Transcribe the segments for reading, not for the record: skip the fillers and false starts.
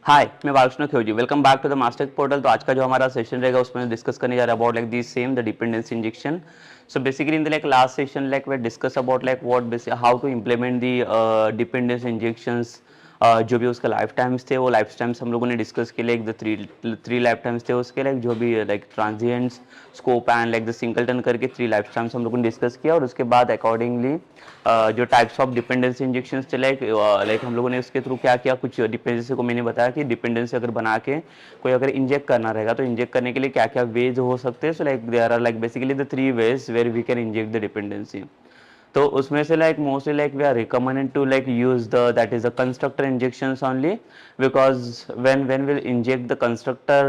हाय, मैं Balkrishna Khevji. Welcome back to the master portal. तो आज का जो हमारा सेशन रहेगा उसमें डिस्कस करने जा रहा है about like the same the dependency injection. So basically in the like last session like we discuss about like what how to implement the dependency injections. जो भी उसका लाइफ टाइम्स थे वो लाइफ टाइम्स हम लोगों ने डिस्कस किए like the three lifetimes थे उसके लाइक जो भी like transients scope and like the singleton करके थ्री लाइफ टाइम्स हम लोगों ने डिस्कस किया. और उसके बाद अकॉर्डिंगली जो टाइप्स ऑफ डिपेंडेंसी इंजेक्शंस थे लाइक हम लोगों ने उसके थ्रू क्या किया. कुछ डिपेंडेंसी को मैंने बताया कि डिपेंडेंसी अगर बना के कोई अगर इंजेक्ट करना रहेगा तो इंजेक्ट करने के लिए क्या क्या वेज हो सकते हैं. So like there are like basically the three ways where we can inject the dependency. तो उसमें से like mostly like we are recommended to like use the that is the constructor injections only because when we'll inject the constructor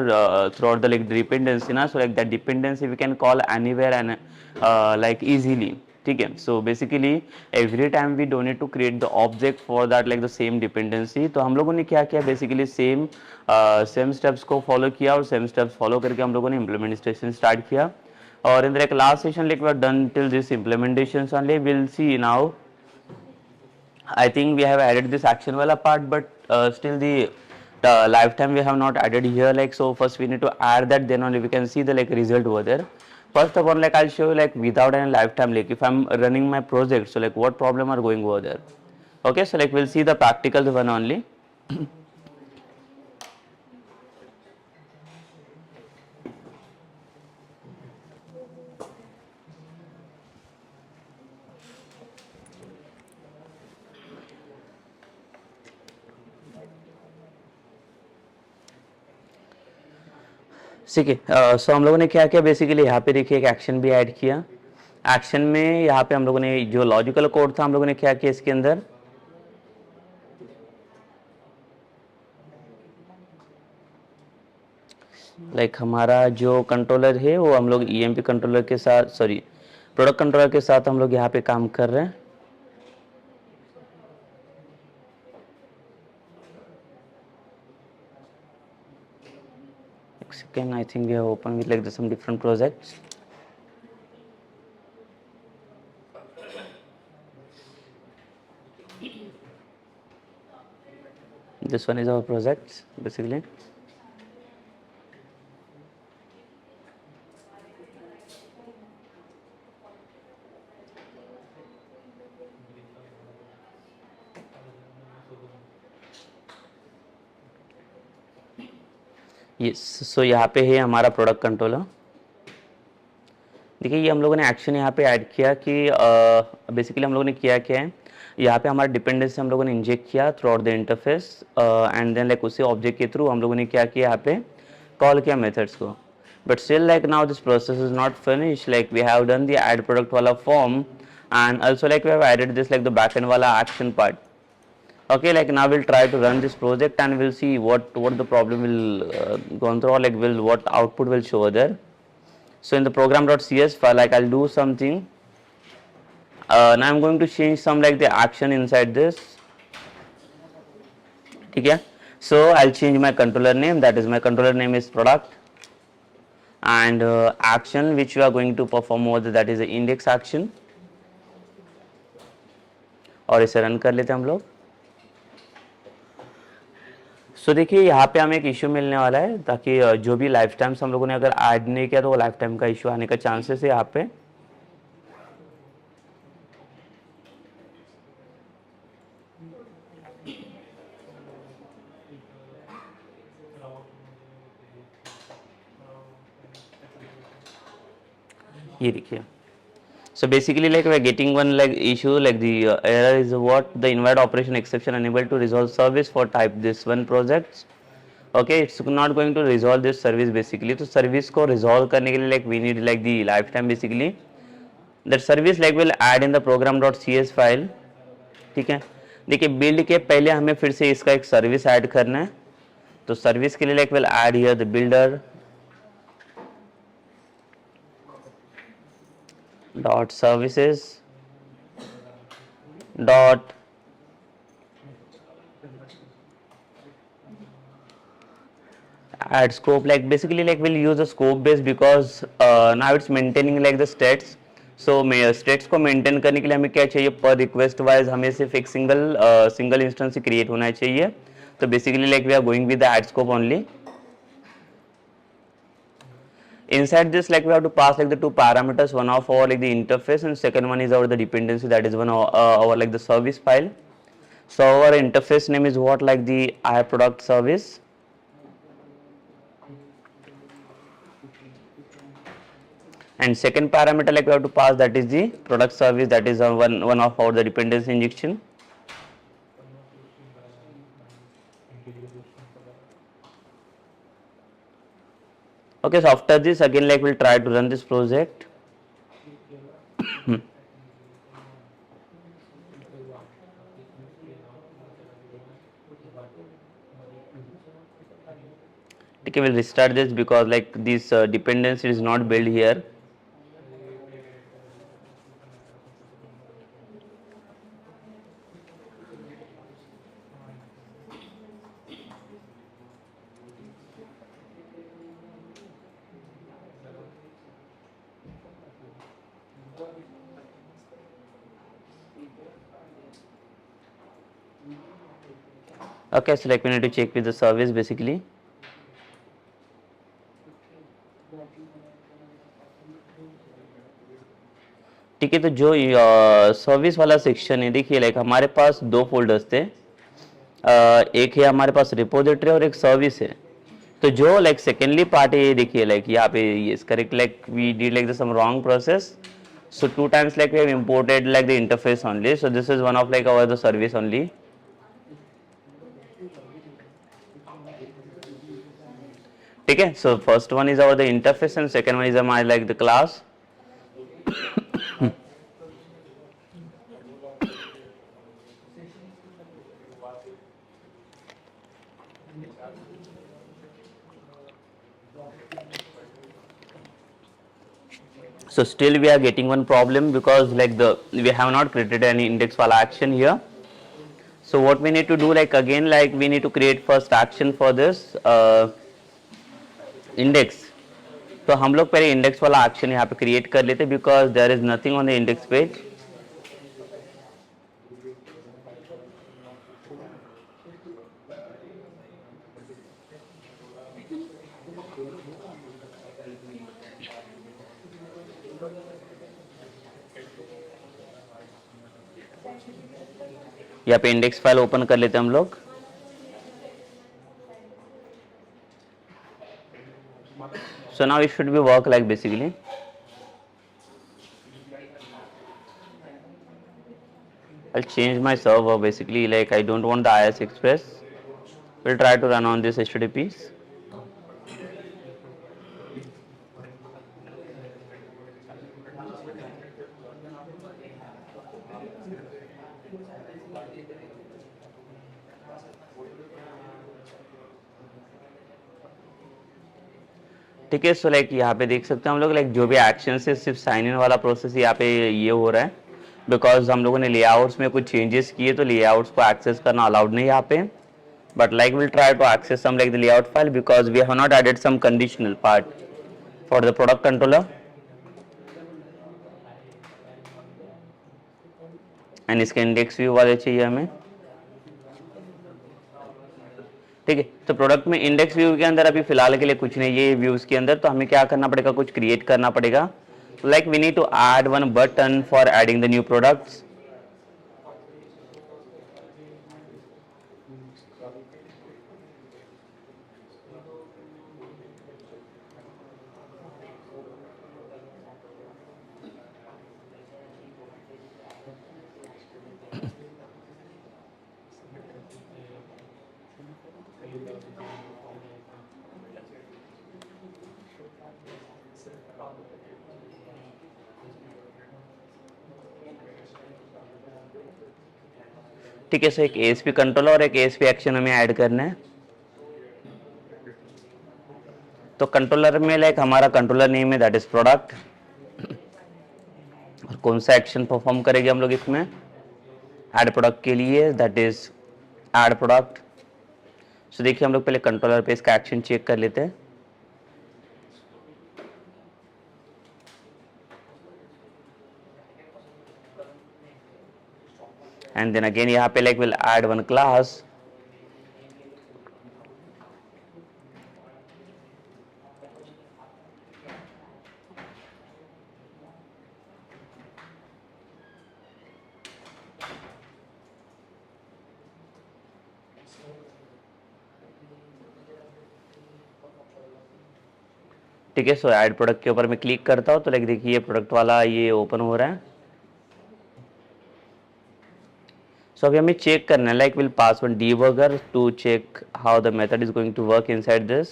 throughout the like dependency ना, so like that dependency we can call anywhere and like easily. ठीक है. So basically every time we don't need to create the object for that like the same dependency. तो हम लोगों ने क्या किया basically same steps को follow किया और सेम स्टेप्स फॉलो करके हम लोगों ने इम्प्लीमेंटेशन स्टार्ट किया. और in the like last session like we are done till this implementations only. We'll see now. I think we have added this action wala part, but still the lifetime we have not added here. Like so, first we need to add that. Then only we can see the like result over there. First of all, like I'll show you like without any lifetime. Like if I'm running my project, so like what problem are going over there. Okay, so like we'll see the practical one only. ठीक है. सो हम लोगों ने क्या किया basically यहाँ पे देखिए एक एक्शन भी ऐड किया. एक्शन में यहाँ पे हम लोगों ने जो लॉजिकल कोड था हम लोगों ने क्या किया इसके अंदर लाइक हमारा जो कंट्रोलर है वो हम लोग ईएमपी कंट्रोलर के साथ सॉरी प्रोडक्ट कंट्रोलर के साथ हम लोग यहाँ पे काम कर रहे हैं. Second, I think we have opened with like some different projects. This one is our project basically. Yes. So यहाँ पे है हमारा प्रोडक्ट कंट्रोलर. देखिए ये हम लोगों ने एक्शन यहाँ पे ऐड किया कि बेसिकली हम लोगों ने किया क्या है यहाँ पे हमारा डिपेंडेंसी हम लोगों ने इंजेक्ट किया throughout the interface and then like उसी ऑब्जेक्ट के थ्रू हम लोगों ने क्या किया यहाँ पे कॉल किया मेथड्स को. But still like now this process is not finish. Like we have done the add product वाला form and also like we have added this like the back end वाला action part. Okay, like now we'll try to run this project and we'll see what the problem will go through, or like what output will show there. So in the program.cs file, like I'll do something. Now I'm going to change some like the action inside this. Okay, so I'll change my controller name. That is my controller name is product, and action which we are going to perform over there, that is the index action. और इसे run कर लेते हैं हम लोग. सो देखिए यहाँ पे हमें एक इशू मिलने वाला है ताकि जो भी लाइफ टाइम्स हम लोगों ने अगर ऐड नहीं किया तो वो लाइफ टाइम का इशू आने का चांसेस है यहाँ पे. ये देखिए. So basically like we are getting one like issue like the error is what the invite operation exception unable to resolve service for type this one projects. Okay, it's not going to resolve this service basically. तो service को resolve करने के लिए like we need like the lifetime basically. That service like will add in the program.cs file. ठीक है. देखिए build के पहले हमें फिर से इसका एक service add करना है. तो service के लिए like will add here the builder dot services dot add scope. Like basically like we'll use a scope base because now it's maintaining like the states. So states को maintain करने के लिए हमें क्या चाहिए पर रिक्वेस्ट वाइज हमें सिर्फ एक सिंगल इंस्टेंस क्रिएट होना चाहिए. So basically like we are going with the add scope only. Inside this like we have to pass like the two parameters, one of our like the interface and second one is our the dependency, that is one of our like the service file. So our interface name is what, like the iProduct service, and second parameter like we have to pass, that is the product service, that is one of our the dependency injection. Okay, so after this again like we'll try to run this project. Okay, we'll restart this because like this dependency is not built here. Okay, so like we need to check with the service basically. ठीक है, तो जो service वाला section है देखिए like हमारे पास दो folders थे, एक है हमारे पास रिपोजिटरी और एक सर्विस है. तो जो लाइक सेकेंडली पार्ट है ये देखिए लाइक यहाँ पे ये is correct, like we did like some wrong process. So two times like we have imported like the interface only. So this is one of like our the service only. ठीक है, so first one is our the interface and second one is my like the class. So still we are getting one problem because like we have not created any index file action here. So what we need to do, like again like we need to create first action for this index. तो हम लोग पहले index वाला action यहाँ पे create कर लेते because there is nothing on the index page. यहाँ पे इंडेक्स फाइल ओपन कर लेते हैं हम लोग. So now it should be work like basically. I'll change my server basically, like I don't want the IS Express. We'll try to run on this HTTPs. ठीक है, so like यहाँ पे देख सकते हैं हम लोग लाइक जो भी एक्शन है सिर्फ साइन इन वाला प्रोसेस यहाँ पे ये हो रहा है बिकॉज हम लोगों ने लेआउट्स में कुछ चेंजेस किए तो लेआउट्स को एक्सेस करना अलाउड नहीं यहाँ पे. But like will try to access some like the layout file because we have not added some conditional part for the product controller and इसके इंडेक्स व्यू वाले चाहिए हमें. ठीक है, तो प्रोडक्ट में इंडेक्स व्यू के अंदर अभी फिलहाल के लिए कुछ नहीं है व्यूज के अंदर, तो हमें क्या करना पड़ेगा, कुछ क्रिएट करना पड़ेगा. Like we need to add one button for adding the new products. ठीक है, सो एक ASP कंट्रोलर और एक ASP एक्शन हमें ऐड करना है. तो कंट्रोलर में लाइक हमारा कंट्रोलर नेम है दैट इज प्रोडक्ट, और कौन सा एक्शन परफॉर्म करेंगे हम लोग इसमें ऐड प्रोडक्ट के लिए, दैट इज ऐड प्रोडक्ट. सो देखिए हम लोग पहले कंट्रोलर पे इसका एक्शन चेक कर लेते हैं. एंड देन अगेन यहाँ पे like will add one class ठीक है। सो ऐड प्रोडक्ट के ऊपर मैं क्लिक करता हूँ तो लाइक देखिए ये प्रोडक्ट वाला ये ओपन हो रहा है। सो अभी हमें चेक करना है like will pass one debugger to check how the method is going to work inside this.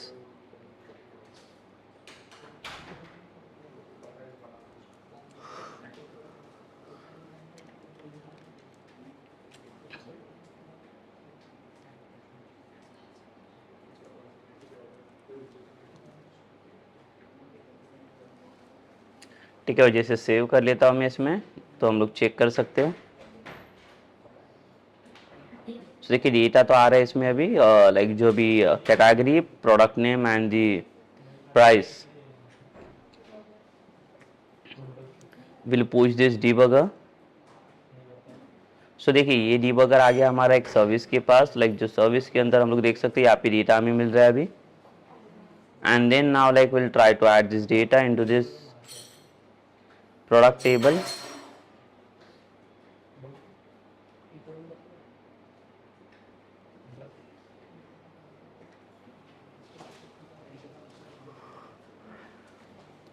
ठीक है, और जैसे सेव कर लेता हूँ मैं इसमें तो हम लोग चेक कर सकते हो। तो देखिए डेटा तो आ रहा है इसमें अभी लाइक जो भी category, product name and the price will push this debugger. So देखिए ये डीबगर आ गया हमारा एक सर्विस के पास, लाइक जो सर्विस के अंदर हम लोग देख सकते हैं यहाँ पे डेटा हमें मिल रहा है अभी। And then now like will try to add this data into this product table.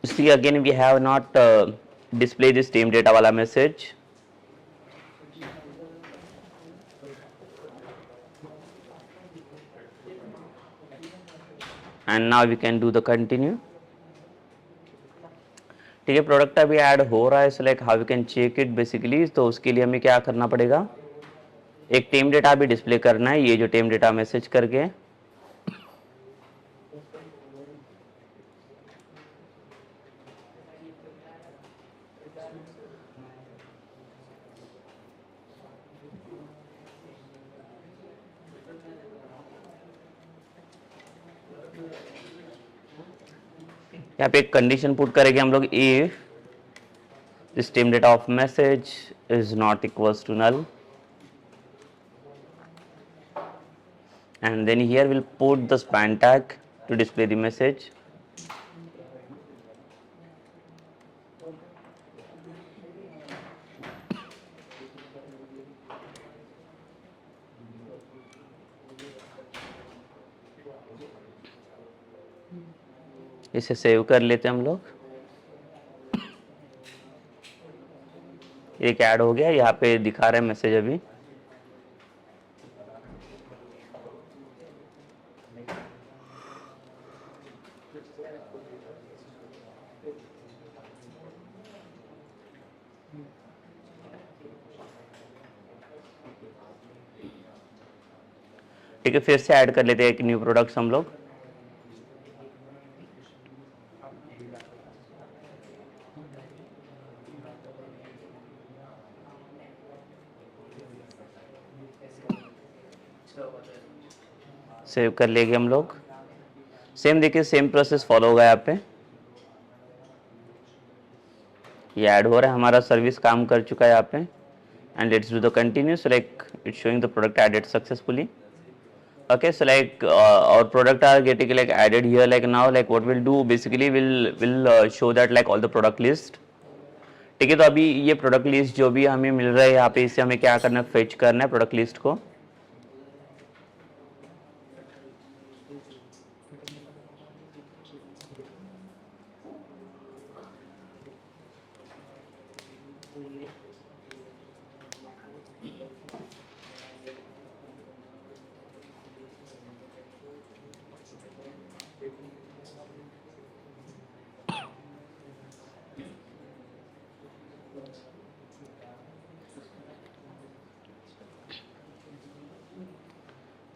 See again we have not display this same data wala message. And now we can do the continue. ठीक है, product अभी add हो रहा है। So like how we can check it basically, तो उसके लिए हमें क्या करना पड़ेगा, एक टेम डेटा भी डिस्प्ले करना है, ये जो टेम डेटा मैसेज करके। यहाँ पे एक कंडीशन पुट करेंगे हम लोग, if this stem data of message is not equals to null, and then here we'll put the span tag to display the message. इसे सेव कर लेते हैं हम लोग। एक ऐड हो गया, यहाँ पे दिखा रहा है मैसेज अभी। ठीक है, फिर से ऐड कर लेते हैं एक न्यू प्रोडक्ट्स हम लोग। सेव कर लेंगे हम लोग। सेम देखिए सेम प्रोसेस फॉलो होगा यहाँ पे। ये ऐड हो रहा है, हमारा सर्विस काम कर चुका है यहाँ पे। And let's do the continue. So like it's showing the product added successfully. Okay, so like our product are getting like added here, like now like what we'll do basically will show that like all the product list। ठीक है, तो अभी ये product list जो भी हमें मिल रहा है यहाँ पे, इससे हमें क्या करना है, फेच करना है प्रोडक्ट लिस्ट को।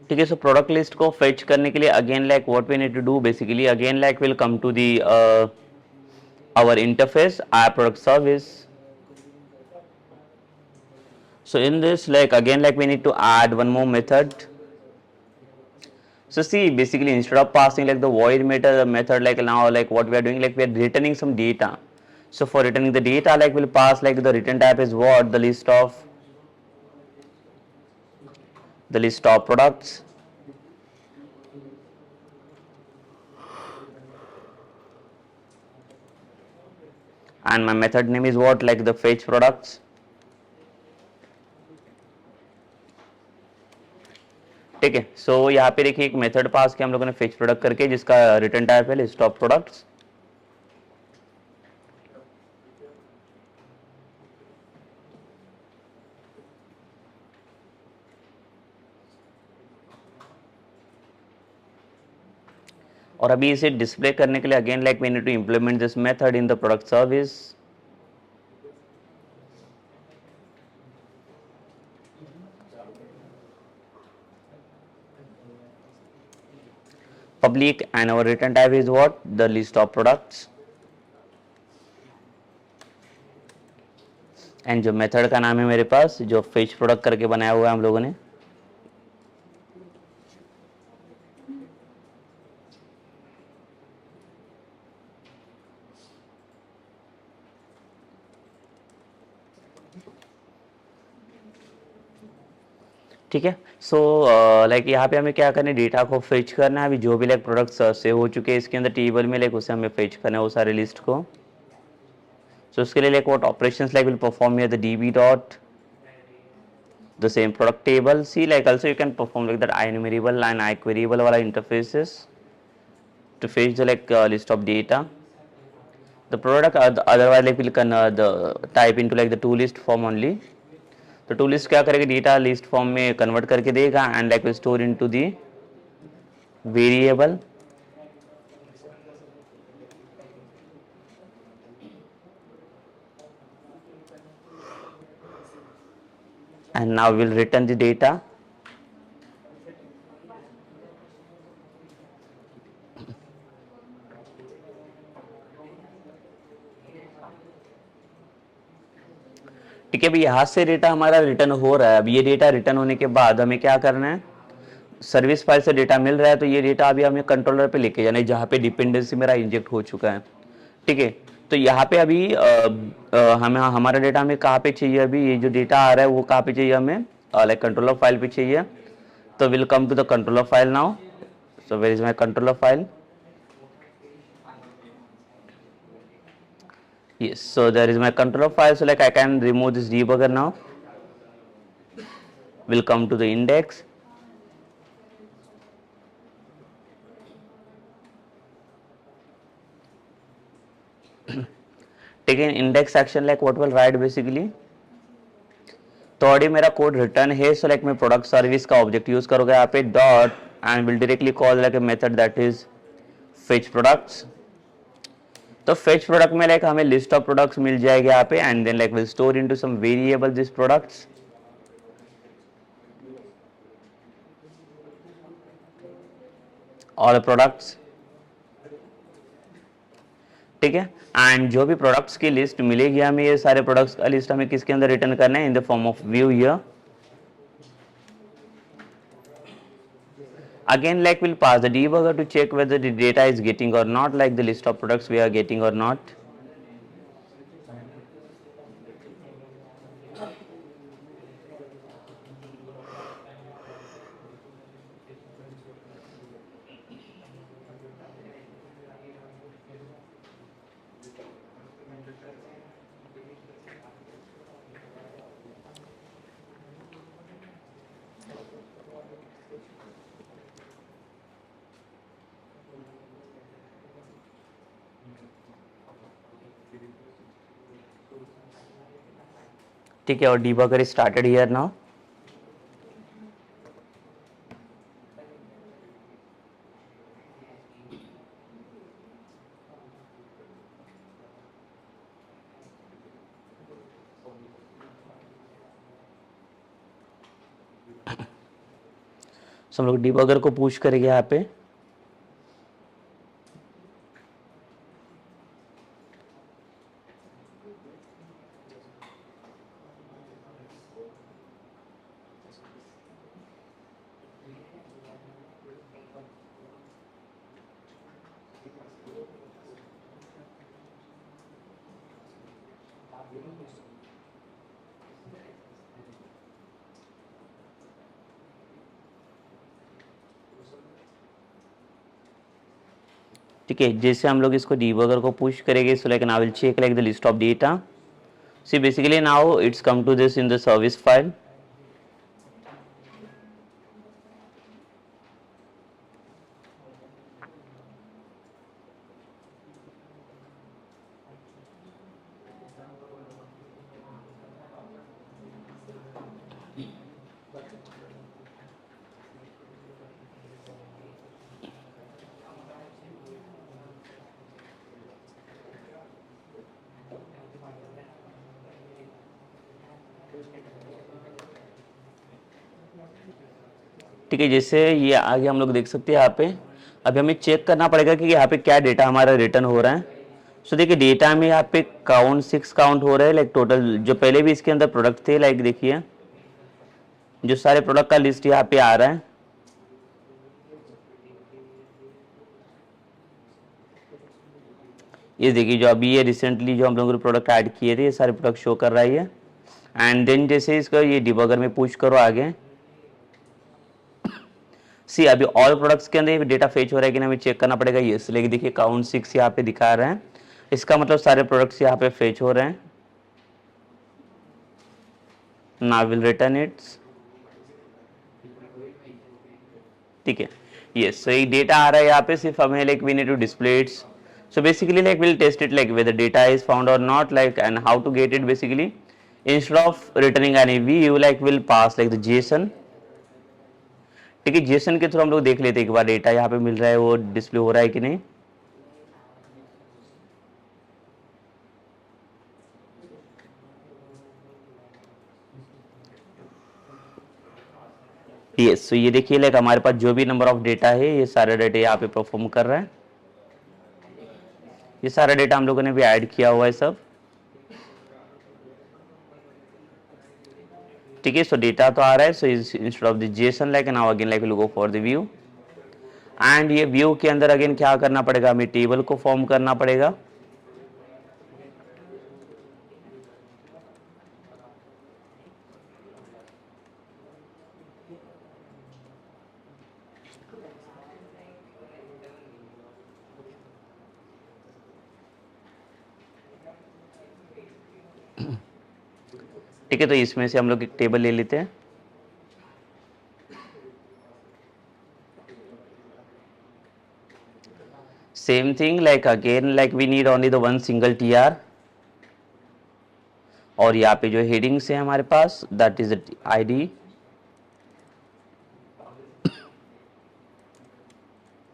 ठीक है, सो प्रोडक्ट लिस्ट को फेच करने के लिए again like what we need to do basically, again like will come to the our interface app product service। So in this like again like we need to add one more method। So see basically instead of passing like the void method like now like what we are doing, like we are returning some data। So for returning the data like we'll pass like the return type is what, the list of products, and my method name is what, like the fetch products। ठीक है, सो यहाँ पे देखिए एक method पास किया हम लोगों ने फेच प्रोडक्ट करके, जिसका रिटर्न टाइप है लिस्ट ऑफ प्रोडक्ट्स। और अभी इसे डिस्प्ले करने के लिए again like we need to implement this method in the product service. Public, and our return type is what? The list of products. And जो मेथड का नाम है मेरे पास जो फेच प्रोडक्ट करके बनाया हुआ है हम लोगों ने. ठीक है. सो लाइक यहाँ पे हमें क्या करना है, डेटा को फेच करना है. अभी जो भी लाइक प्रोडक्ट्स सेव हो चुके हैं इसके अंदर टेबल में लाइक उसे हमें फेच करना है वो सारे लिस्ट को. सो उसके लिए like what operations like will perform here the db dot the same product table. See, like also you can perform like that IEnumerable and iQueryable wala interfaces to fetch the like list of data. The product otherwise like will the type into like the to list form only. तो to list क्या करेगा, data list form में convert करके देगा and like will store into the variable. And now will return the data. ठीक है. अभी यहाँ से डेटा हमारा रिटर्न हो रहा है. अब ये डेटा रिटर्न होने के बाद हमें क्या करना है, सर्विस फाइल से डेटा मिल रहा है तो ये डेटा अभी हमें कंट्रोलर पे लेके जाना है जहाँ पे डिपेंडेंसी मेरा इंजेक्ट हो चुका है. ठीक है. तो यहाँ पे अभी हमें हमारा डेटा हमें कहाँ पे चाहिए, अभी ये जो डेटा आ रहा है वो कहाँ पे चाहिए हमें, लाइक कंट्रोलर फाइल पे चाहिए. तो will come to the controller file now. So where is my controller file. Yes, so there is my controller file. So like I can remove this debugger now. Will come to the index. Take an index action like what will write basically. तो already मेरा code return है. So like मैं product service का object use करूँगा यहाँ पे dot and will directly call like a method that is fetch products. तो fetch product में लाइक हमें लिस्ट ऑफ प्रोडक्ट्स मिल जाएगी यहाँ पे and then like will store into some variable this products. All products. ठीक है. एंड जो भी प्रोडक्ट्स की लिस्ट मिलेगी हमें, ये सारे प्रोडक्ट्स का लिस्ट हमें किसके अंदर रिटर्न करना है, in the form of view here. Again like we'll pass the debugger to check whether the data is getting or not, like the list of products we are getting or not. ठीक है. और debugger is started here now. So हम लोग debugger को push करेंगे यहाँ पे. ठीक है. जैसे हम लोग इसको debugger को पुश करेंगे, so like now we'll check like the list of data. See basically now it's come to this in the service file. ठीक है, जैसे ये आगे हम लोग देख सकते हैं यहाँ पे। अभी हमें चेक करना पड़ेगा कि यहाँ पे क्या डेटा हमारा रिटर्न हो रहा है। सो देखिए डेटा में यहाँ पे काउंट 6 काउंट हो रहा है, लाइक टोटल जो पहले भी इसके अंदर प्रोडक्ट थे, लाइक देखिए जो सारे प्रोडक्ट का लिस्ट यहाँ पे आ रहा है। ये देखिए जो अभी ये रिसेंटली जो हम लोगों ने प्रोडक्ट ऐड किए थे, ये सारे प्रोडक्ट शो कर रहा है ये। एंड देन जैसे इसका ये डिबगर में पुश करो आगे, सी अभी ऑल प्रोडक्ट्स के अंदर डेटा फेच हो रहा है कि ना, हमें चेक करना पड़ेगा। ये लेकिन देखिए काउंट 6 यहाँ पे दिखा रहा है, इसका मतलब सारे प्रोडक्ट्स यहाँ पे फेच हो रहे हैं। नाउ विल रिटर्न इट्स, ठीक है। यस, सो एक डेटा आ रहा है यहाँ पे, सिर्फ हमें like we need to display its. So basically like we'll test it like whether data is found or not, like and how to get it basically. Instead of returning any view, like we'll pass like the JSON, ठीक है। JSON के through हम लोग देख लेते हैं एक बार data यहाँ पे मिल रहा है वो डिस्प्ले हो रहा है कि नहीं। यस, सो ये देखिए लाइक हमारे पास जो भी नंबर ऑफ डेटा है ये सारा डेटा यहाँ पे परफॉर्म कर रहा है। ये सारा डेटा हम लोगों ने भी ऐड किया हुआ है सब, ठीक है। सो डेटा तो आ रहा है, so instead of the Jason like now again like will go for the view. And ये व्यू के अंदर अगेन क्या करना पड़ेगा, हमें टेबल को फॉर्म करना पड़ेगा। ठीक है, तो इसमें से हम लोग एक टेबल ले लेते हैं। Same thing like again like we need only the one single TR, और यहाँ पे जो हेडिंग्स है हमारे पास that is the ID,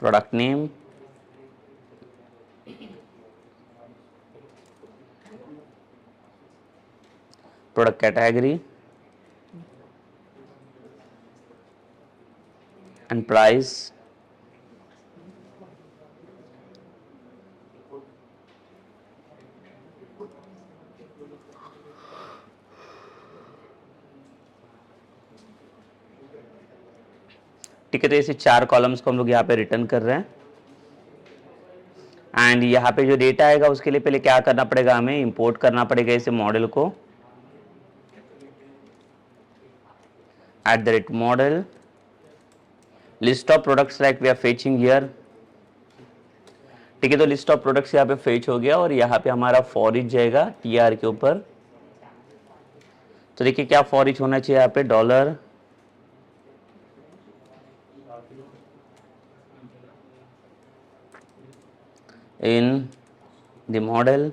product name, product category and price. ठीक है, तो ऐसे 4 कॉलम्स को हम लोग यहाँ पे रिटर्न कर रहे हैं। एंड यहाँ पे जो डेटा आएगा उसके लिए पहले क्या करना पड़ेगा, हमें इंपोर्ट करना पड़ेगा इसे मॉडल को। @model list of products like we are fetching here, ठीक है। तो लिस्ट ऑफ प्रोडक्ट्स यहाँ पे फेच हो गया और यहाँ पे हमारा फॉर ईच जाएगा TR के ऊपर। तो देखिए क्या फॉर ईच होना चाहिए यहाँ पे, डॉलर इन द मॉडल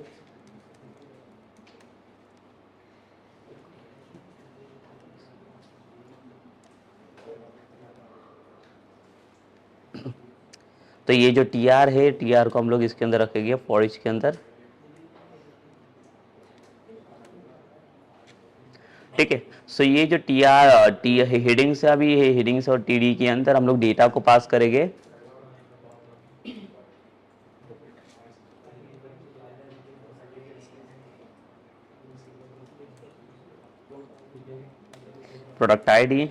तो ये जो TR है, TR को हम लोग इसके अंदर रखेंगे फॉर ईच के अंदर, ठीक है। सो ये जो टी हेडिंग्स है, अभी ये हेडिंग्स और TD के अंदर हम लोग डेटा को पास करेंगे। Product ID,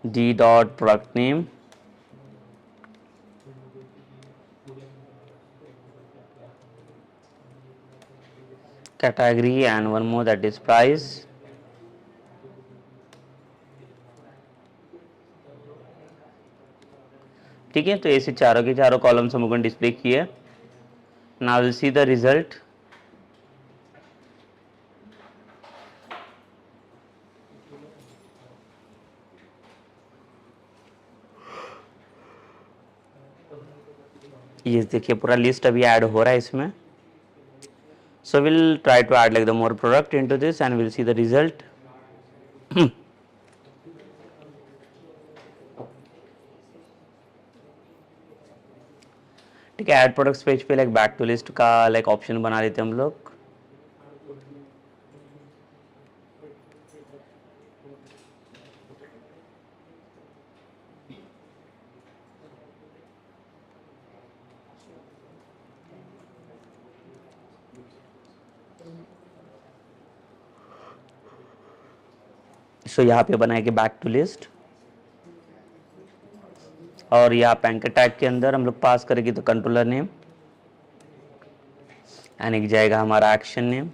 D dot product name, category and one more that is price। ठीक है, तो ऐसे चारों के चारों कॉलम्स हम लोगों ने डिस्प्ले किए। Now will see the result. ये देखिए पूरा लिस्ट अभी ऐड हो रहा है इसमें। So we'll try to add like the more product into this and we'll see the result. ठीक है, ऐड प्रोडक्ट्स पेज पे लाइक बैक टू लिस्ट का लाइक ऑप्शन बना देते हैं हम लोग। सो यहाँ पे बनाएंगे बैक टू लिस्ट, और यहाँ पे एंकर टैग के अंदर हम लोग पास करेंगे तो कंट्रोलर नेम, एंड एक जाएगा हमारा एक्शन नेम।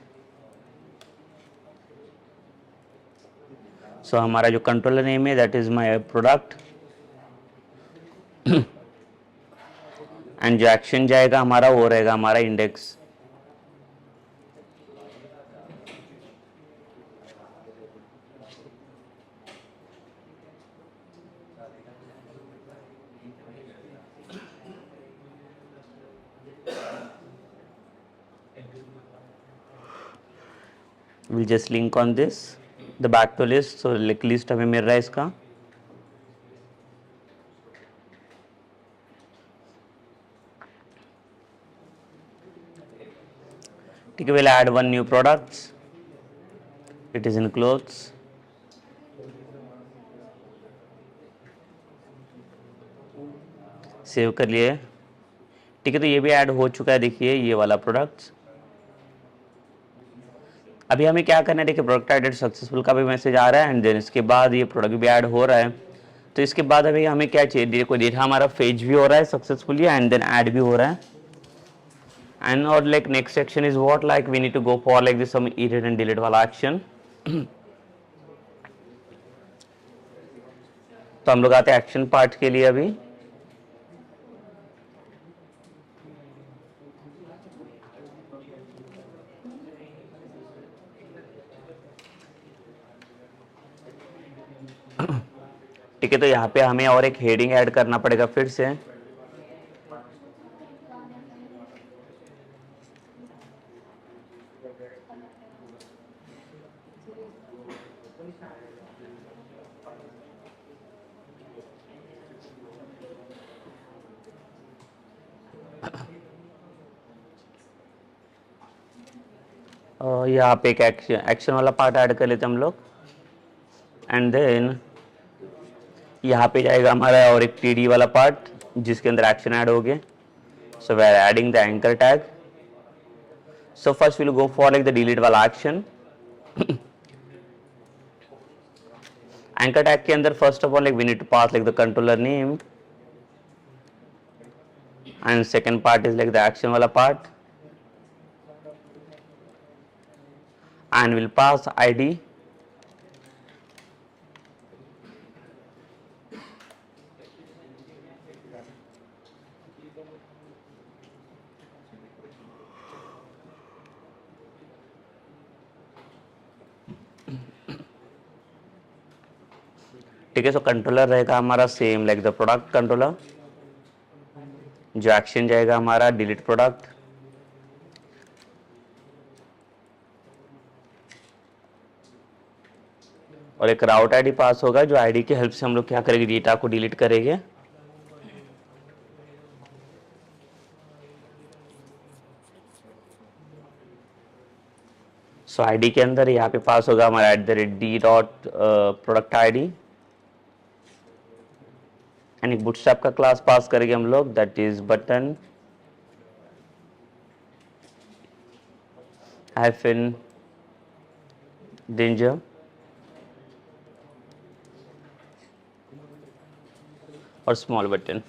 सो हमारा जो कंट्रोलर नेम है that is my product, and जो एक्शन जाएगा हमारा वो रहेगा हमारा index. We'll just link on this the back to list, so list हमें मिल रहा है इसका। ठीक है, we'll add one new products, it is in clothes। Save कर लिए। ठीक है, तो ये भी ऐड हो चुका है, देखिए ये वाला प्रोडक्ट्स। अभी हमें क्या करना है, देखिए प्रोडक्ट एडेड सक्सेसफुल का भी मैसेज आ रहा है, एंड देन इसके बाद ये प्रोडक्ट भी ऐड हो रहा है। तो इसके बाद अभी हमें क्या चाहिए, कोई डेटा हमारा फेच भी हो रहा है सक्सेसफुली, एंड देन ऐड भी हो रहा है। एंड और like next section is what, like we need to go for like this some edit and delete वाला एक्शन। तो हम लोग आते हैं एक्शन पार्ट के लिए अभी। ठीक है, तो यहाँ पे हमें और एक हेडिंग ऐड करना पड़ेगा फिर से। यहाँ पे एक एक्शन वाला पार्ट ऐड कर लेते हैं हम लोग, एंड देन यहाँ पे जाएगा हमारा और एक टीडी वाला पार्ट जिसके अंदर एक्शन ऐड हो गए। So we are adding the anchor tag. So first will go for like the delete वाला एक्शन। एंकर टैग के अंदर first of all like we need to pass like the controller name, and second part is like the action वाला part, and will pass ID, ठीक है। सो controller रहेगा हमारा same like the product controller, जो action जाएगा हमारा delete product, और एक राउट आईडी पास होगा जो आईडी की हेल्प से हम लोग क्या करेंगे, डेटा को डिलीट करेंगे। सो आईडी के अंदर यहाँ पे पास होगा हमारा @d.productid, एंड एक बूटस्ट्रैप का क्लास पास करेंगे हम लोग that is button hyphen danger, और स्मॉल बटन।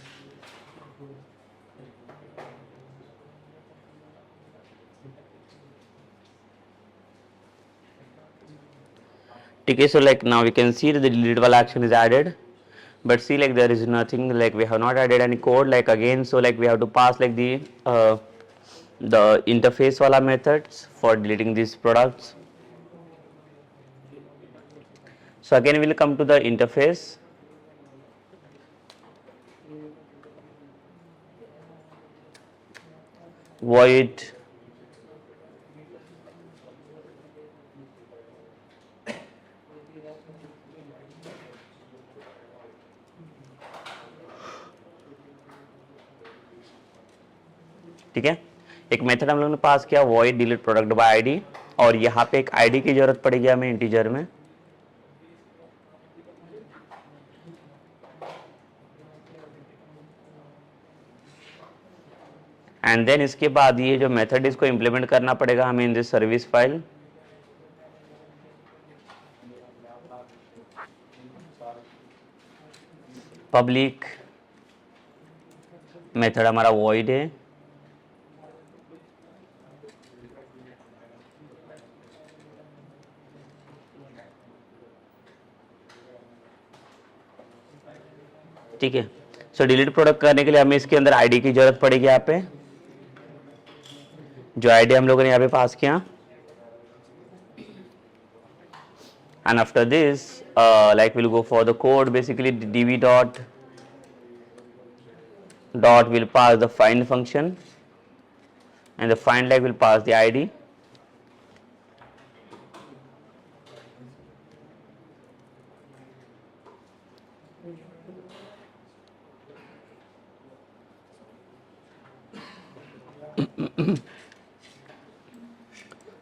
ठीक है, so like now we can see the delete वाला action is added, but see like there is nothing, like we have not added any code like again, so like we have to pass like the interface wala methods for deleting these products. So again we will come to the interface, void ठीक है। एक method हम लोग ने पास किया void delete product by id, और यहाँ पे एक आईडी की जरूरत पड़ेगी हमें इंटीजर में, एंड देन इसके बाद ये जो मेथड इसको इंप्लीमेंट करना पड़ेगा हमें in this service file. Public method हमारा वॉइड है, ठीक है। सो डिलीट प्रोडक्ट करने के लिए हमें इसके अंदर आईडी की जरूरत पड़ेगी। यहाँ पे जो आईडी हम लोगों ने यहाँ पे पास किया, and after this like we'll go for the code. Basically db dot will pass the find function, and the find like will pass the id.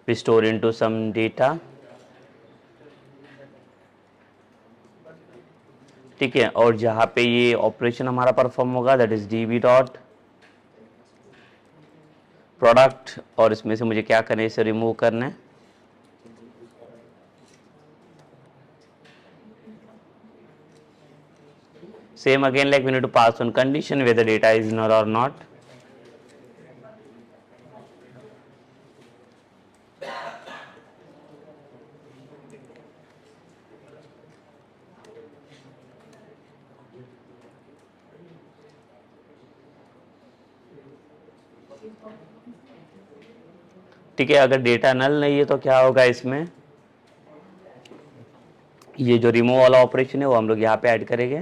We store into some data, ठीक है। और जहाँ पे ये ऑपरेशन हमारा perform होगा that is D B dot product, और इसमें से मुझे क्या करना है, इसे रिमूव करना है। Same again, like we need to pass one condition whether data is null or not. ठीक है, अगर डेटा नल नहीं है तो क्या होगा, इसमें ये जो रिमूव वाला ऑपरेशन है वो हम लोग यहाँ पे ऐड करेंगे,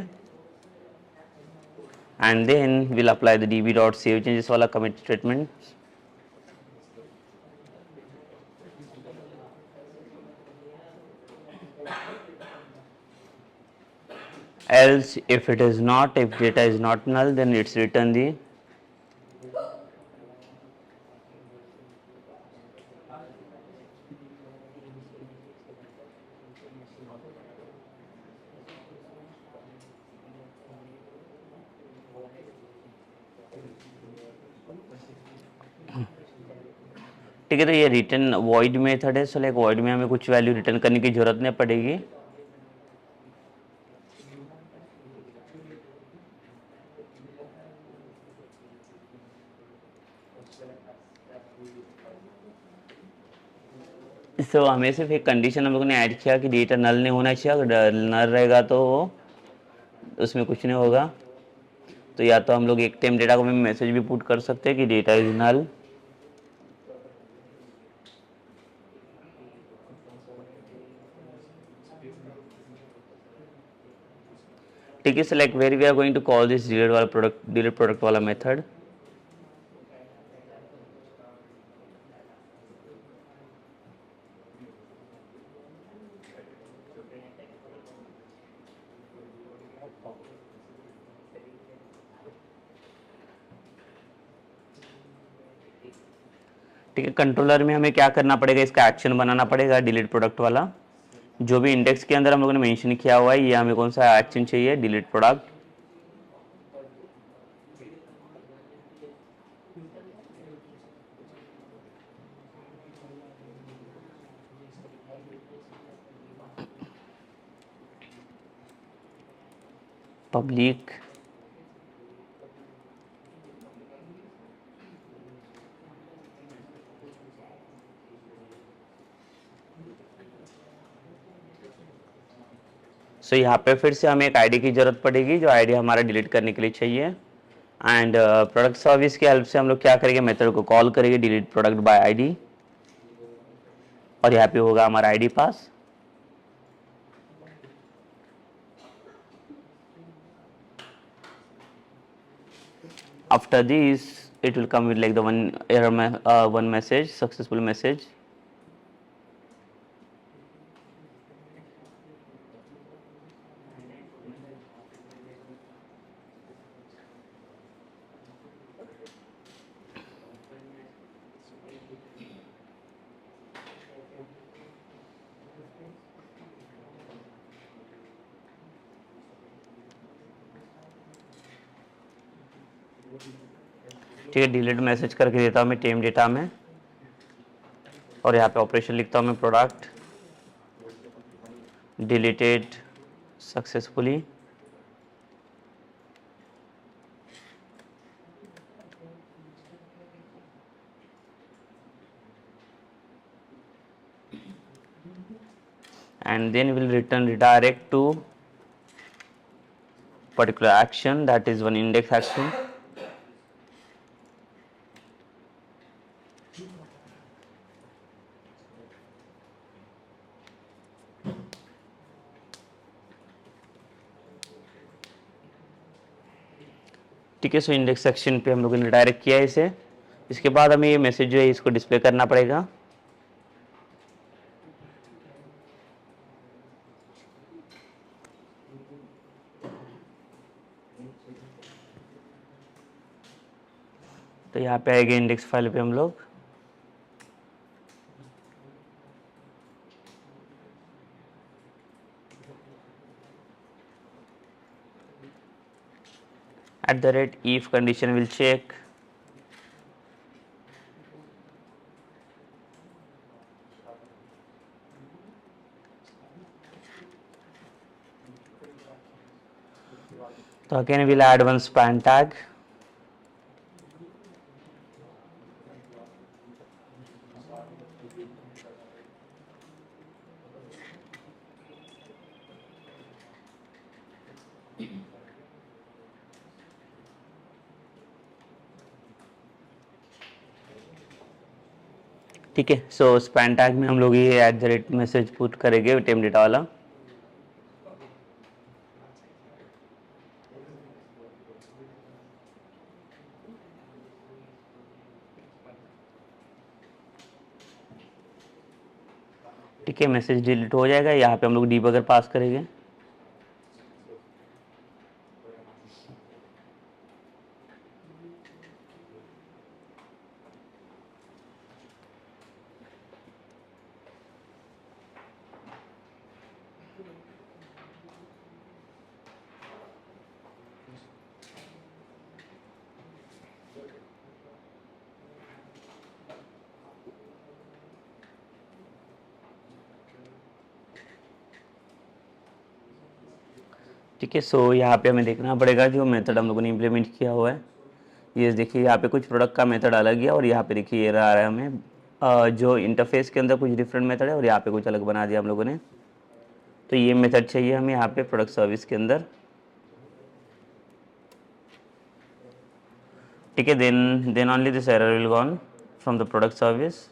and then will apply the db dot save changes वाला commit statement. Else if it is not, if data is not null, then it's return the ठीक है। तो ये रिटर्न वॉइड मेथड है, सो लाइक वॉइड में हमें कुछ value return करने की जरूरत नहीं पड़ेगी। तो हमें सिर्फ एक कंडीशन हम लोगों ने ऐड किया कि डेटा नल नहीं होना चाहिए, अगर नल रहेगा तो उसमें कुछ नहीं होगा। तो या तो हम लोग एक टाइम डेटा को में मैसेज भी पुट कर सकते हैं कि डेटा इज नल, ठीक है। Select where we are going to call this delete product वाला मेथड। ठीक है, कंट्रोलर में हमें क्या करना पड़ेगा, इसका एक्शन बनाना पड़ेगा डिलीट प्रोडक्ट वाला। जो भी इंडेक्स के अंदर हम लोगों ने मेंशन किया हुआ है, ये हमें कौन सा एक्शन चाहिए, डिलीट प्रोडक्ट। पब्लिक सो यहाँ पे फिर से हमें एक आईडी की जरूरत पड़ेगी, जो आईडी हमारा डिलीट करने के लिए चाहिए। एंड प्रोडक्ट सर्विस की हेल्प से हम लोग क्या करेंगे, मेथड को कॉल करेंगे डिलीट प्रोडक्ट बाय आईडी, और यहाँ पे होगा हमारा ID pass. After this it will come with like the one error one message, successful message। ठीक है, डिलीट मैसेज करके देता हूँ मैं टेम डेटा में, और यहाँ पे ऑपरेशन लिखता हूँ मैं, product deleted successfully. and then we'll redirect to particular action, that is one index action. ठीक है, सो इंडेक्स सेक्शन पे हम लोगों ने डायरेक्ट किया है इसे। इसके बाद हमें ये मैसेज जो है इसको डिस्प्ले करना पड़ेगा। तो यहाँ पे आएगा इंडेक्स फाइल पे हम लोग। at the rate if condition will check, so again we'll add one span tag, ठीक है। सो स्पैन टैग में हम लोग ये at the rate message put करेंगे टेम डेटा वाला। ठीक है, मैसेज डिलीट हो जाएगा। यहाँ पे हम लोग डीबगर पास करेंगे। ठीक है, सो यहाँ पे हमें देखना पड़ेगा जो मेथड हम लोगों ने इम्प्लीमेंट किया हुआ है। ये देखिए यहाँ पे कुछ प्रोडक्ट का मेथड अलग है और यहाँ पे देखिए ये आ रहा है हमें जो इंटरफेस के अंदर कुछ डिफरेंट मेथड है और यहाँ पे कुछ अलग बना दिया हम लोगों ने। तो ये मेथड चाहिए हमें यहाँ पे प्रोडक्ट सर्विस के अंदर। ठीक है, then only this error will gone from the product service.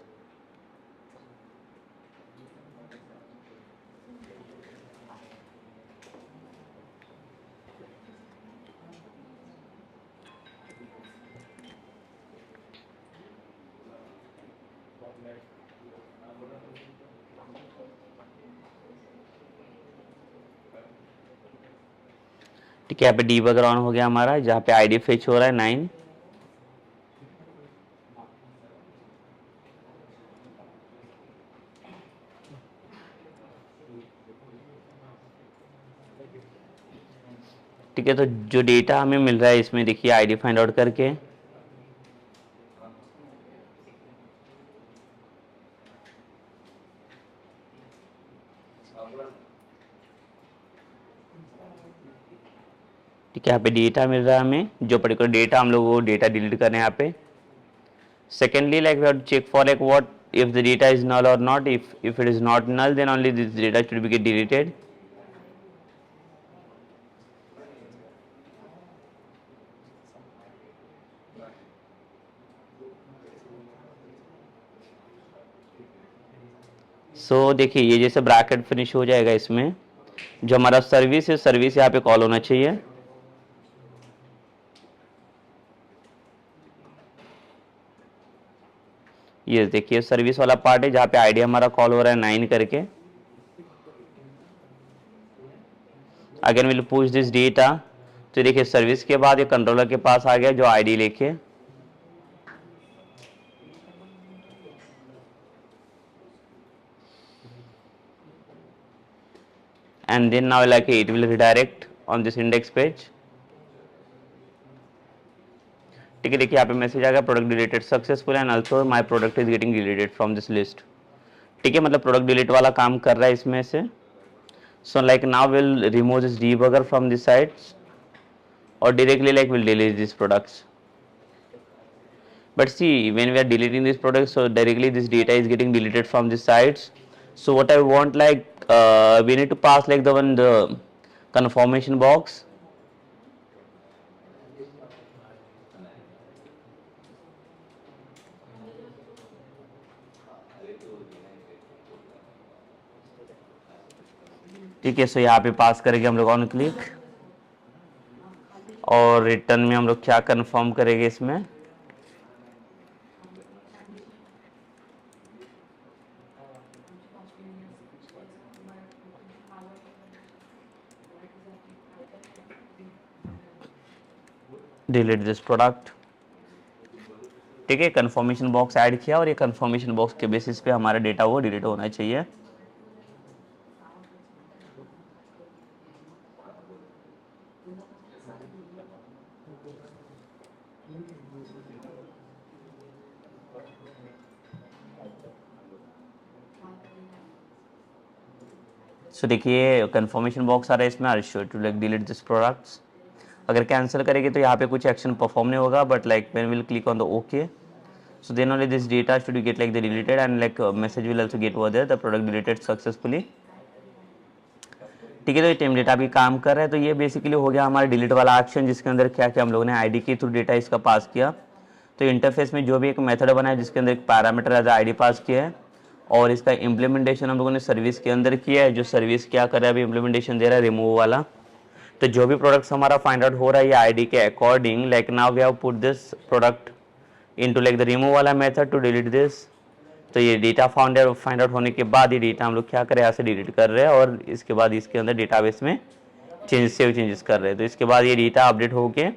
ठीक है, यहाँ पे डीबगर ऑन हो गया हमारा, जहाँ पे आईडी फेच हो रहा है 9। ठीक है, तो जो डेटा हमें मिल रहा है इसमें देखिए आईडी फाइंड आउट करके ठीक है, यहाँ पे डेटा मिल रहा है हमें। जो पर्टिकुलर डेटा हम लोग वो डेटा डिलीट कर रहे हैं यहाँ पे। Secondly like we have to check for like what if the data is null or not. If it is not null, then only this data should be get deleted. सो देखिए ये जैसे bracket finish हो जाएगा इसमें, जो हमारा service है service यहाँ पे कॉल होना चाहिए। ये देखिए सर्विस वाला पार्ट है जहाँ पे आईडी हमारा कॉल हो रहा है 9 करके। Again will push this data. तो देखिए सर्विस के बाद ये कंट्रोलर के पास आ गया जो आईडी लेके। and then now like it will redirect on this index page. ठीक है, देखिए यहाँ पे मैसेज आ गया product deleted successful and also my product is getting deleted from this list. ठीक है, मतलब प्रोडक्ट डिलीट वाला काम कर रहा है इसमें से। So like now will remove this debugger from this sites और directly like will delete this products. But see, when we are deleting this product, so directly this data is getting deleted from the sites. So what I want, like we need to pass like the confirmation box. ठीक है, सो यहाँ पे पास करेंगे हम लोग on click, और return में हम लोग क्या कंफर्म करेंगे इसमें, डिलीट दिस प्रोडक्ट। ठीक है, कंफर्मेशन बॉक्स ऐड किया और ये कंफर्मेशन बॉक्स के बेसिस पे हमारा डेटा वो डिलीट होना चाहिए। सो देखिए कंफर्मेशन बॉक्स आ रहा है इसमें, I should to like delete this products. अगर कैंसिल करेंगे तो यहाँ पे कुछ एक्शन परफॉर्म नहीं होगा, but like when will click on the okay, so then only this data should get like the deleted, and like message will also get over there, the product deleted successfully। ठीक है, तो ये टेम data भी काम कर रहा है। तो ये बेसिकली हो गया हमारा डिलीट वाला एक्शन, जिसके अंदर क्या क्या हम लोगों ने आईडी के थ्रू डेटा इसका पास किया। तो इंटरफेस में जो भी एक मेथड बना है जिसके अंदर एक पैरामीटर एज आईडी पास किया है, और इसका इम्प्लीमेंटेशन हम लोगों ने सर्विस के अंदर किया है। जो सर्विस क्या कर रहा है अभी इम्प्लीमेंटेशन दे रहा है रिमूव वाला। तो जो भी प्रोडक्ट्स हमारा फाइंड आउट हो रहा है ये आईडी के according, like now we have put this product into like the remove वाला मेथड टू डिलीट दिस। तो ये डेटा फाइंड आउट होने के बाद ये डेटा हम लोग क्या करें यहाँ से डिलीट कर रहे हैं, और इसके बाद इसके अंदर डेटाबेस में चेंजेस कर रहे हैं। तो इसके बाद ये डेटा अपडेट होके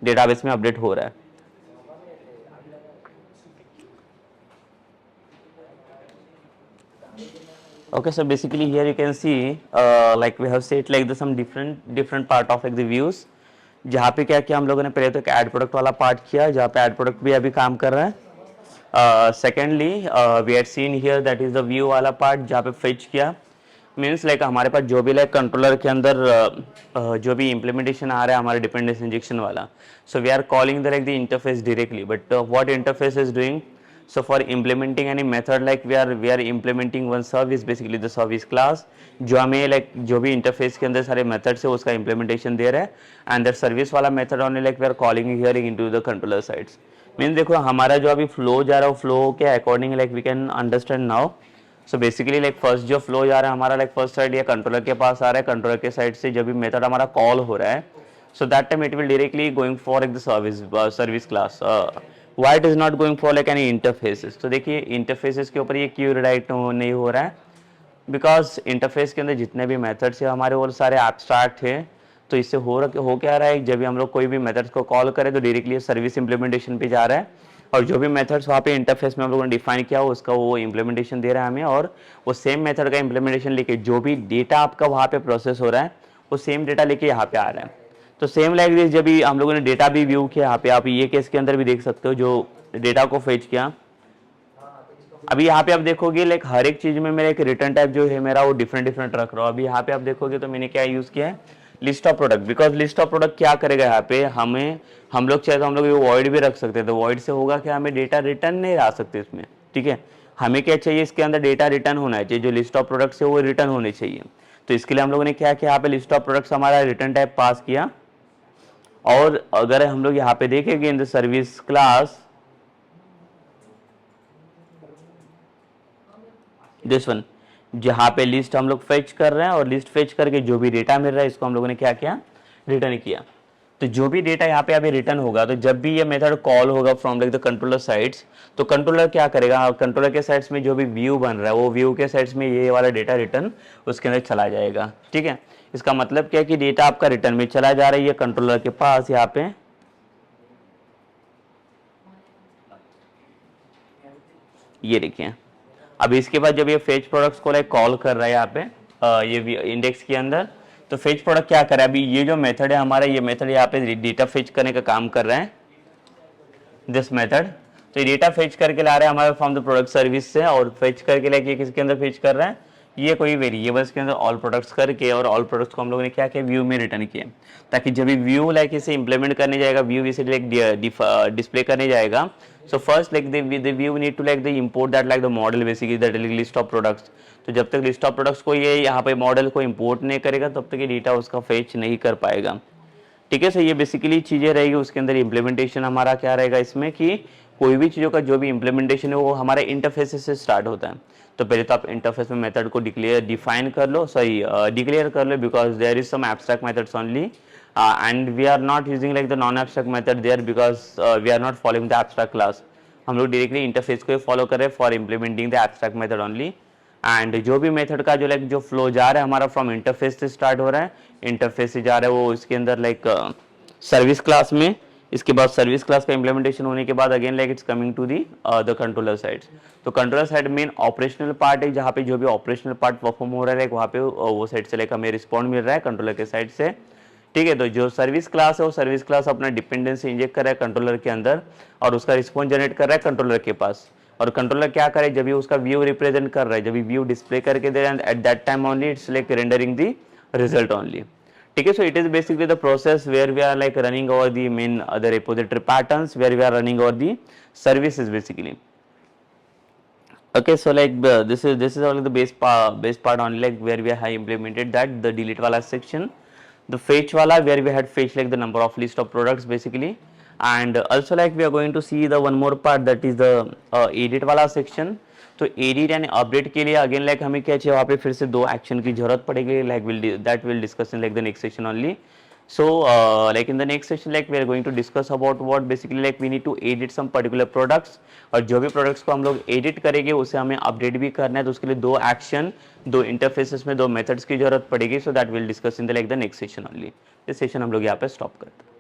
डेटाबेस में अपडेट हो रहा है। Okay, so basically here you can see like we have set like the some different part of like the views, जहाँ पे क्या किया हम लोगों ने, पहले तो एक ऐड प्रोडक्ट वाला पार्ट किया जहाँ पे ऐड प्रोडक्ट भी अभी काम कर रहा है। Secondly we had seen here that is the view वाला पार्ट जहाँ पे फेच किया, मीन्स लाइक हमारे पास जो भी लाइक कंट्रोलर के अंदर जो भी इम्प्लीमेंटेशन आ रहा है हमारे डिपेंडेंस इंजेक्शन वाला, so we are calling the like the interface directly, but what interface is doing, so for implementing any method like we are implementing one service, basically the service class, जो हमें like जो भी interface के अंदर सारे methods है उसका implementation दे रहा है, एंड दैट सर्विस वाला method only like we are calling here into the controller sides. Mean देखो हमारा जो अभी फ्लो जा रहा है वो फ्लो के according like we can understand now. So basically like first जो फ्लो जा रहा है हमारा लाइक फर्स्ट साइड या कंट्रोलर के पास आ रहा है, कंट्रोलर के साइड से जब भी मेथड हमारा कॉल हो रहा है, so that time it will directly going for एक the service class. Why it is not going for like any interfaces? तो देखिए इंटरफेसेस के ऊपर ये क्यों रिडायरेक्ट नहीं हो रहा है, बिकॉज इंटरफेस के अंदर जितने भी मेथड्स है हमारे वो सारे एब्स्ट्रैक्ट है। तो इससे हो क्या रहा है, जब भी हम लोग कोई भी मेथड्स को कॉल करें तो डायरेक्टली सर्विस इंप्लीमेंटेशन पे जा रहा है, और जो भी मेथड्स वहाँ पे इंटरफेस में हम लोगों ने डिफाइन किया हो उसका वो इंप्लीमेंटेशन दे रहा है हमें, और वो सेम मेथड का इंप्लीमेंटेशन लेके जो भी डेटा आपका वहाँ पे प्रोसेस हो रहा है वो सेम डेटा लेके यहाँ पे आ रहा है। तो सेम लाइक दिस जब भी हम लोगों ने डेटा भी व्यू किया, यहाँ पे आप ये केस के अंदर भी देख सकते हो जो डेटा को फेच किया। अभी यहाँ पे आप देखोगे लाइक हर एक चीज में मेरा एक रिटर्न टाइप जो है मेरा वो डिफरेंट रख रहा हूँ। अभी यहाँ पे आप देखोगे तो मैंने क्या यूज किया है, list of product, because list of product क्या करेगा यहाँ पे हमें, हम लोग चाहे तो हम लोग ये वॉइड भी रख सकते हैं, तो वॉइड से होगा कि हमें डेटा रिटर्न नहीं ला सकते इसमें। ठीक है, हमें क्या चाहिए इसके अंदर डेटा रिटर्न होना चाहिए, जो लिस्ट ऑफ प्रोडक्ट्स है वो रिटर्न होने चाहिए। तो इसके लिए हम लोगों ने क्या किया, यहाँ पे लिस्ट ऑफ प्रोडक्ट्स हमारा रिटर्न टाइप पास किया, और अगर हम लोग यहाँ पे देखेंगे in the service class this one, जहाँ पे लिस्ट हम लोग फेच कर रहे हैं, और लिस्ट फेच करके जो भी डेटा मिल रहा है इसको हम लोगों ने क्या किया, रिटर्न किया। तो जो भी डेटा यहाँ पे अभी रिटर्न होगा, तो जब भी ये मेथड कॉल होगा from like the controller sides, तो कंट्रोलर क्या करेगा, कंट्रोलर के साइड्स में जो भी व्यू बन रहा है वो व्यू के साइड्स में ये वाला डेटा रिटर्न उसके अंदर चला जाएगा। ठीक है, इसका मतलब क्या है कि डेटा आपका रिटर्न में चला जा रहा है ये कंट्रोलर के पास यहाँ पे, ये देखिए। अब इसके बाद जब ये फेच प्रोडक्ट्स को लाइक कॉल कर रहा है यहाँ पे ये इंडेक्स के अंदर, तो फेच प्रोडक्ट क्या कर रहा है, अभी ये जो मेथड है हमारा, ये मेथड यहाँ पे डेटा फेच करने का काम कर रहा है दिस मेथड। तो ये डेटा फेच करके ला रहा है हमारे फ्रॉम द प्रोडक्ट सर्विस से, और फेच करके लाइक ये किसके अंदर फेच कर रहा है, ये कोई वेरिएबल्स के अंदर ऑल प्रोडक्ट्स करके और ऑल प्रोडक्ट्स को हम लोगों ने क्या किया, व्यू में रिटर्न किया, ताकि जब भी व्यू लाइक इसे इंप्लीमेंट करने जाएगा, व्यू इसे लाइक डिस्प्ले करने जाएगा, so first like the view need to like the import that like the model basically that list of products. तो जब तक लिस्ट ऑफ प्रोडक्ट्स को ये यहाँ पे मॉडल को इंपोर्ट नहीं करेगा तब तक ये डेटा उसका फेच नहीं कर पाएगा। ठीक है, सो ये बेसिकली चीज़ें रहेगी उसके अंदर। इम्प्लीमेंटेशन हमारा क्या रहेगा इसमें कि कोई भी चीज़ों का जो भी इम्प्लीमेंटेशन है वो हमारे इंटरफेस से स्टार्ट होता है। तो पहले तो आप इंटरफेस में मेथड को डिफाइन कर लो, सॉरी डिक्लेयर कर लो, because there is some abstract methods only and we are not using like the non abstract method there because we are not following the abstract class. हम लोग directly interface को follow करें for implementing the abstract method only. And जो भी method का जो like जो flow जा रहा है हमारा फ्रॉम इंटरफेस से स्टार्ट हो रहा है, इंटरफेस से जा रहा है वो इसके अंदर लाइक सर्विस क्लास में। इसके बाद सर्विस क्लास का इंप्लीमेंटेशन होने के बाद again like it's coming to the the controller side. तो controller side main operational part है, जहाँ पे जो भी ऑपरेशनल पार्ट परफॉर्म हो रहा है वहाँ पे वो साइड से लाइक हमें रिस्पॉन्ड मिल रहा है कंट्रोलर के साइड से। ठीक है, तो जो सर्विस क्लास है वो सर्विस क्लास अपना डिपेंडेंसी इंजेक्ट कर रहा है कंट्रोलर के अंदर और उसका रिस्पॉन्स जनरेट कर रहा है कंट्रोलर के पास। और कंट्रोलर क्या करे, जब भी उसका व्यू रिप्रेजेंट कर रहा है, जब भी व्यू डिस्प्ले करके दे रहा है, at that time only it's like rendering the result only. ठीक है, so it is basically the process where we are like running over the main other repository patterns, where we are running over the services basically. Okay, so like this is only the base part only, like where we have implemented that the delete wala section, the fetch wala where we had fetched like the number of list of products basically, and also like we are going to see the one more part that is the edit wala section. तो edit and update के लिए again like हमें क्या चाहिए, वहाँ पे फिर से दो एक्शन की जरूरत पड़ेगी, like will discuss in like the next session only. So like in the next session like we are going to discuss about what basically like we need to edit some particular products, और जो भी products को हम लोग edit करेंगे उसे हमें update भी करना है, तो उसके लिए दो एक्शन, दो इंटरफेसेस में दो मेथड्स की जरूरत पड़ेगी। So that will discuss in the like the next session only. इस सेशन हम लोग यहाँ पे स्टॉप करते हैं।